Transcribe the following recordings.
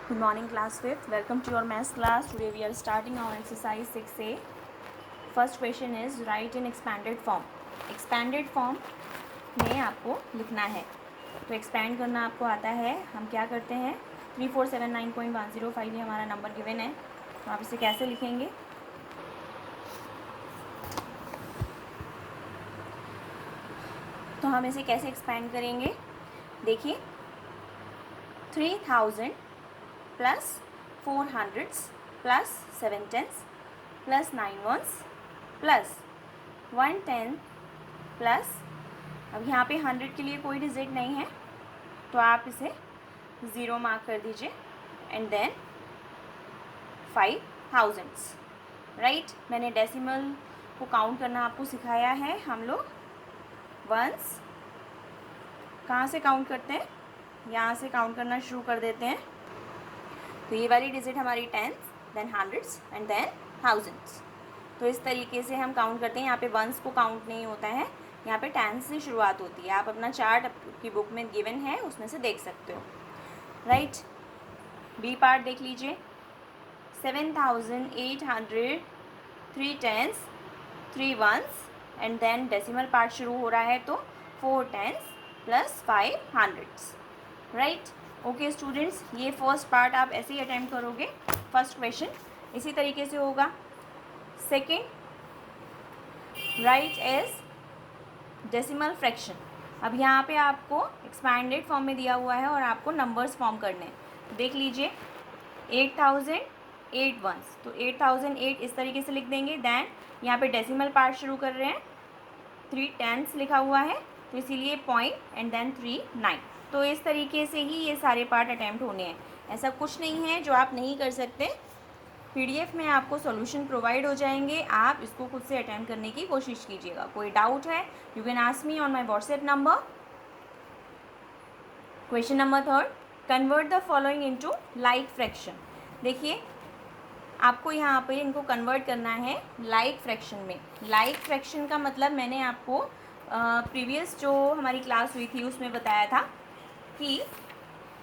Good morning, class 5th. Welcome to your maths class. Today we are starting our exercise 6A. First question is write in expanded form. Expanded form में आपको लिखना है, तो expand करना आपको आता है. हम क्या करते हैं, 3479.105 ये हमारा नंबर गिवन है, तो आप इसे कैसे लिखेंगे. तो हम इसे कैसे एक्सपैंड करेंगे, देखिए 3000 plus 400 plus 7 tens plus 9 ones plus 110 plus, अब यहाँ पे 100 के लिए कोई डिजिट नहीं है तो आप इसे 0 मार्क कर दीजिए एंड देन 5000. राइट, मैंने डेसिमल को काउंट करना आपको सिखाया है. हम लोग वंस कहाँ से काउंट करते हैं, यहाँ से काउंट करना शुरू कर देते हैं. तो ये वाली डिजिट हमारी tens, then hundreds and then thousands. तो इस तरीके से हम काउंट करते हैं. यहाँ पे वंस को काउंट नहीं होता है, यहाँ पे टेंस से शुरुआत होती है. आप अपना चार्ट की बुक में गिवन है उसमें से देख सकते हो. राइट, बी पार्ट देख लीजिए. 7800 3 tens 3 ones and then decimal part शुरू हो रहा है तो 4 tens plus 5 hundreds. Right, okay students, ये फर्स्ट पार्ट आप ऐसे ही अटेम्प्ट करोगे. फर्स्ट क्वेश्चन इसी तरीके से होगा. Second, right as decimal fraction. अब यहाँ पे आपको एक्सपैंडेड फॉर्म में दिया हुआ है और आपको नंबर्स फॉर्म करने हैं. देख लीजिए 8008 वंस, तो 8008 इस तरीके से लिख देंगे. दैन यहाँ पे डेसिमल पार्ट शुरू कर रहे हैं, 3 टेंस लिखा हुआ है तो इसीलिए पॉइंट एंड देन 3 9. तो इस तरीके से ही ये सारे पार्ट अटैम्प्ट होने हैं. ऐसा कुछ नहीं है जो आप नहीं कर सकते. पीडीएफ में आपको सॉल्यूशन प्रोवाइड हो जाएंगे, आप इसको खुद से अटैम्प्ट करने की कोशिश कीजिएगा. कोई डाउट है you can ask me on my WhatsApp number. Question number 3, convert the following into like fraction. देखिए आपको यहाँ पे इनको कन्वर्ट करना है लाइक फ्रैक्शन में. लाइक फ्रैक्शन का मतलब मैंने आपको प्रीवियस जो हमारी क्लास हुई थी उसमें बताया था कि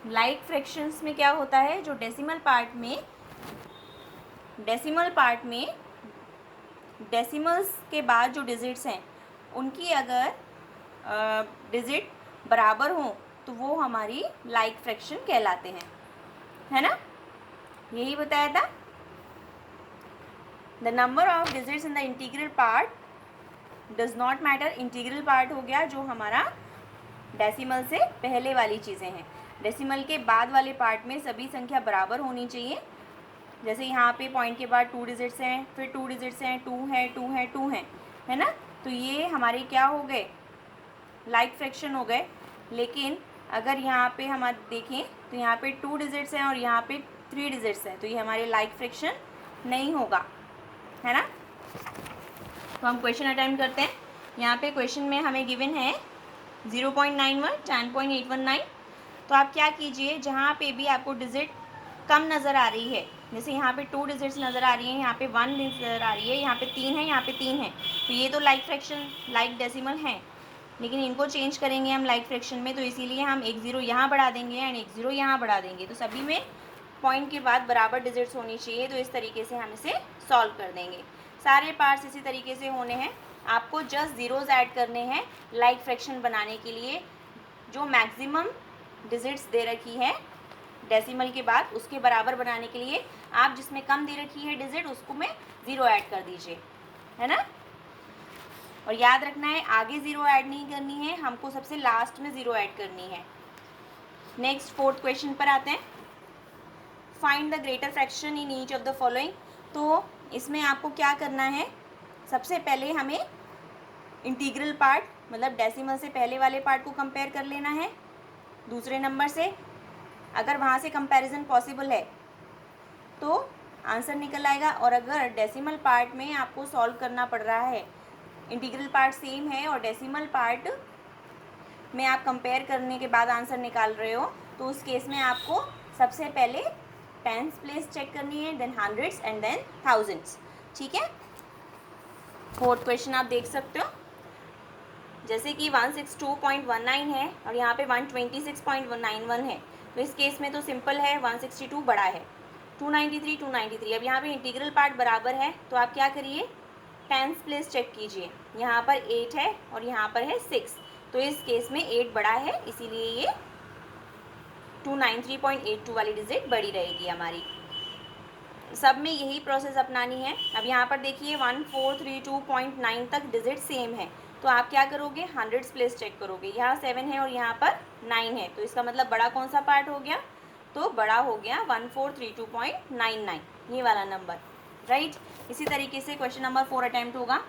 लाइक फ्रैक्शंस में क्या होता है, जो डेसिमल पार्ट में डेसिमल्स के बाद जो डिजिट्स हैं उनकी अगर डिजिट बराबर हों तो वो हमारी लाइक फ्रैक्शन कहलाते हैं, है ना. यही बताया था. The number of digits in the integral part does not matter. Integral part हो गया जो हमारा डेसिमल से पहले वाली चीज़ें हैं. डेसिमल के बाद वाले पार्ट में सभी संख्या बराबर होनी चाहिए. जैसे यहाँ पे पॉइंट के बाद 2 डिजिट्स हैं, फिर 2 डिजिट्स हैं, 2 है 2 है 2 हैं, है ना. तो ये हमारे क्या हो गए, लाइक फ्रैक्शन हो गए. लेकिन अगर यहाँ पे हम देखें तो यहाँ पे 2 डिजिट्स हैं और यहाँ पे 3 डिजिट्स हैं, तो ये हमारे लाइक फ्रैक्शन नहीं होगा, है ना. तो हम क्वेश्चन अटेम्प्ट करते हैं. यहाँ पे क्वेश्चन में हमें गिवन है 0.91 10.819. तो आप क्या कीजिए, जहाँ पे भी आपको डिजिट कम नज़र आ रही है, जैसे यहाँ पे 2 डिजिट्स नज़र आ रही हैं, यहाँ पे 1 नज़र आ रही है, यहाँ पे 3 है, यहाँ पे 3 है, तो ये तो लाइक फ्रैक्शन लाइक डेसिमल हैं, लेकिन इनको चेंज करेंगे हम लाइक फ्रैक्शन में. तो इसीलिए हम एक 0 यहाँ बढ़ा देंगे एंड एक 0 यहाँ बढ़ा देंगे. तो सभी में पॉइंट के बाद बराबर डिजिट्स होनी चाहिए. तो इस तरीके से हम इसे सॉल्व कर देंगे. सारे पार्ट्स इसी तरीके से होने हैं. आपको जस्ट ज़ीरोज़ ऐड करने हैं लाइक फ्रैक्शन बनाने के लिए. जो मैक्सिमम डिजिट्स दे रखी है डेसिमल के बाद उसके बराबर बनाने के लिए आप जिसमें कम दे रखी है डिजिट उसको में 0 ऐड कर दीजिए, है ना. और याद रखना है आगे 0 ऐड नहीं करनी है, हमको सबसे लास्ट में 0 ऐड करनी है. नेक्स्ट फोर्थ क्वेश्चन पर आते हैं. Find the greater fraction in each of the following. तो इसमें आपको क्या करना है, सबसे पहले हमें इंटीग्रल पार्ट मतलब डेसिमल से पहले वाले पार्ट को कंपेयर कर लेना है दूसरे नंबर से. अगर वहाँ से कंपैरिजन पॉसिबल है तो आंसर निकल आएगा. और अगर डेसिमल पार्ट में आपको सॉल्व करना पड़ रहा है, इंटीग्रल पार्ट सेम है और डेसिमल पार्ट में आप कंपेयर करने के बाद आंसर निकाल रहे हो, तो उस केस में आपको सबसे पहले टेंस प्लेस चेक करनी है, then hundreds and then thousands. ठीक है. फोर्थ क्वेश्चन आप देख सकते हो. जैसे कि 162.19 है और यहाँ पे 126.91 है, तो इस केस में तो सिंपल है, 162 बड़ा है, 293 293। अब यहाँ पे इंटीग्रल पार्ट बराबर है तो आप क्या करिए, टेंस प्लेस चेक कीजिए, यहाँ पर 8 है और यहाँ पर है 6, तो इस केस में 8 बड़ा है, इसीलिए ये 293.82 वाली डिजिट बड़ी रहेगी हमारी। सब में यही प्रोसेस अपनानी है। अब यहाँ पर देखिए 1432.9 तक डिजिट सेम है, तो आप क्या करोगे, हंड्रेड्स प्लेस चेक करोगे, यहाँ 7 है और यहाँ पर 9 है, तो इसका मतलब बड़ा कौन सा पार्ट हो गया, तो बड़ा हो गया 1432.99, ये वाला नंबर, राइट। इसी तरीके से क्वेश्चन नंबर 4 अटैम्प्ट होगा।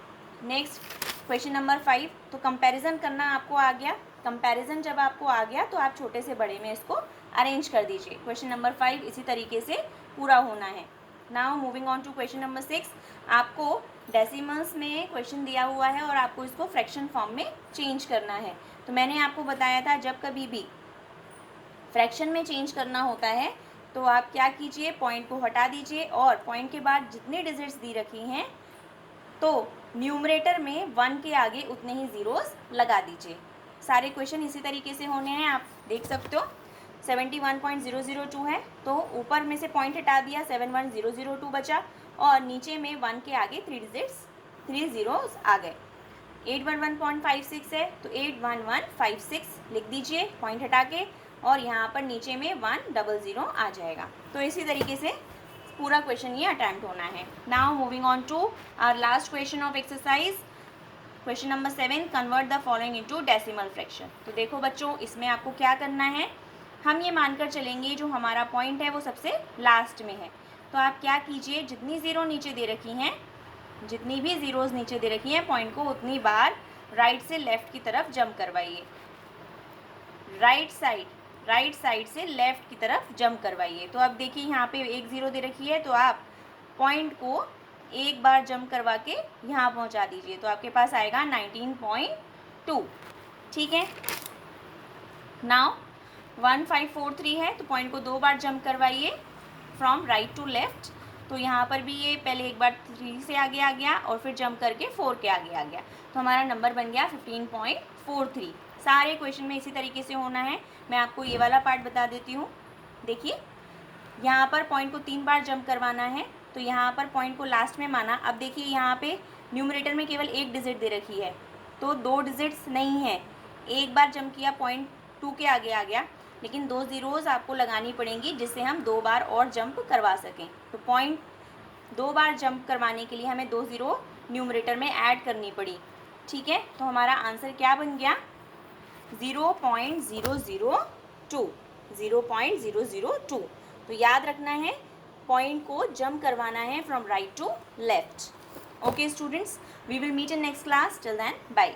नेक्स्ट क्वेश्चन नंबर 5, तो कंपैरिजन करना आपको आ गया। कंपैरिजन जब आपको आ गया तो आप छोटे से बड़े में इसको अरेंज कर दीजिए। क्वेश्चन नंबर 5 इसी तरीके से पूरा होना है। Now moving on to question number 6, आपको डेसिमल्स में क्वेश्चन दिया हुआ है और आपको इसको फ्रैक्शन फॉर्म में चेंज करना है। तो मैंने आपको बताया था जब कभी भी फ्रैक्शन में चेंज करना होता है तो आप क्या कीजिए, पॉइंट को हटा दीजिए और पॉइंट के बाद जितनी डिजिट्स दी रखी हैं तो न्यूमरेटर में 1 के आगे उतने ही ज़ीरोस लगा दीजिए। सारे क्वेश्चन इसी तरीके से होने हैं, आप देख सकते हो। 71.002 है तो ऊपर में से पॉइंट हटा दिया, 71002 बचा और नीचे में 1 के आगे 3 ज़ीरोस आ गए। 811.56 है तो 81156 लिख दीजिए पॉइंट हटा के, और यहाँ पर नीचे में 100 आ जाएगा। तो इसी तरीके से पूरा क्वेश्चन ये अटेम्प्ट होना है। Now moving on to our last question of exercise, question number 7, convert the following into decimal fraction. तो देखो बच्चों, इसमें आपको क्या करना है, हम ये मानकर चलेंगे जो हमारा पॉइंट है वो सबसे लास्ट में है, तो आप क्या कीजिए, जितनी ज़ीरो नीचे दे रखी हैं, जितनी भी ज़ीरोज़ नीचे दे रखी हैं, पॉइंट को उतनी बार राइट से लेफ़्ट की तरफ जंप करवाइए, राइट साइड से लेफ़्ट की तरफ जंप करवाइए। तो अब देखिए यहाँ पे 1 ज़ीरो दे रखी है तो आप पॉइंट को एक बार जंप करवा के यहाँ पहुँचा दीजिए, तो आपके पास आएगा 19.2, ठीक है। नाउ 1543 है तो पॉइंट को 2 बार जंप करवाइए फ्रॉम राइट टू लेफ़्ट, तो यहाँ पर भी ये पहले एक बार 3 से आगे आ गया और फिर जंप करके 4 के आगे आ गया, तो हमारा नंबर बन गया 15.43। सारे क्वेश्चन में इसी तरीके से होना है। मैं आपको ये वाला पार्ट बता देती हूँ। देखिए यहाँ पर पॉइंट को 3 बार जंप करवाना है, तो यहाँ पर पॉइंट को लास्ट में माना। अब देखिए यहाँ पे न्यूमरेटर में केवल 1 डिजिट दे रखी है तो 2 डिजिट्स नहीं है, एक बार जंप किया पॉइंट 2 के आगे आ गया, लेकिन 2 ज़ीरोज़ आपको लगानी पड़ेंगी जिससे हम 2 बार और जंप करवा सकें। तो पॉइंट 2 बार जंप करवाने के लिए हमें 2 ज़ीरो न्यूमरेटर में ऐड करनी पड़ी, ठीक है। तो हमारा आंसर क्या बन गया, 0.002। तो याद रखना है पॉइंट को जंप करवाना है from right to left. Okay students, we will meet in next class, till then bye.